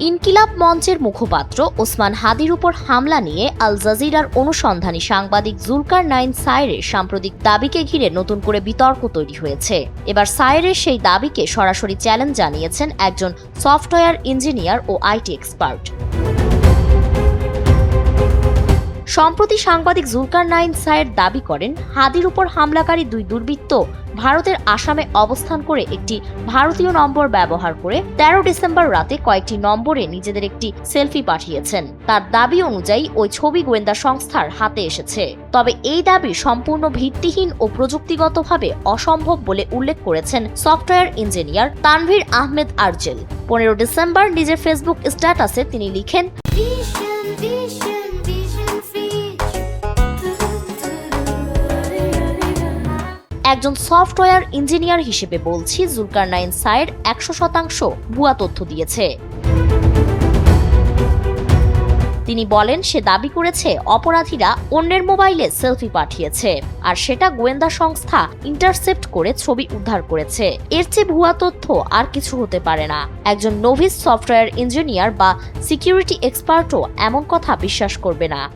ইনকিলাব মঞ্চের মুখপাত্র ওসমান হাদির উপর হামলা নিয়ে আল জাজিরার অনুসন্ধানী সাংবাদিক জুলকারনাইন সায়েরের সাম্প্রতিক দাবিকে ঘিরে নতুন করে বিতর্ক তৈরি হয়েছে। এবার সায়েরের সেই দাবিকে সরাসরি চ্যালেঞ্জ জানিয়েছেন একজন সফটওয়্যার ইঞ্জিনিয়ার ও আইটি এক্সপার্ট। সম্প্রতি সাংবাদিক জুলকারনাইন সায়ের দাবি করেন, হাদির উপর হামলাকারী দুই দুর্বৃত্ত ভারতের আসামে অবস্থান করে একটি ভারতীয় নম্বর ব্যবহার করে 13 ডিসেম্বর রাতে কয়েকটি নম্বরে নিজেদের একটি সেলফি পাঠিয়েছেন। তার দাবি অনুযায়ী ওই ছবি গোয়েন্দা সংস্থার হাতে এসেছে। তবে এই দাবি সম্পূর্ণ ভিত্তিহীন ও প্রযুক্তিগতভাবে অসম্ভব বলে উল্লেখ করেছেন software engineer Tanvir Ahmed Arzel. 15 December নিজের ফেসবুক স্ট্যাটাসে তিনি লিখেন, একজন সফটওয়্যার ইঞ্জিনিয়ার হিসেবে বলছি, জুলকারনাইন সায়ের 100% ভুয়া তথ্য দিয়েছে। তিনি বলেন, সে দাবি করেছে অপরাধীরা অন্যের মোবাইলে সেলফি পাঠিয়েছে আর সেটা গোয়েন্দা সংস্থা ইন্টারসেপ্ট করে ছবি উদ্ধার করেছে। এর চেয়ে ভুয়া তথ্য আর কিছু হতে পারে না। একজন নোভিস সফটওয়্যার ইঞ্জিনিয়ার বা সিকিউরিটি এক্সপার্টও এমন কথা বিশ্বাস করবে না।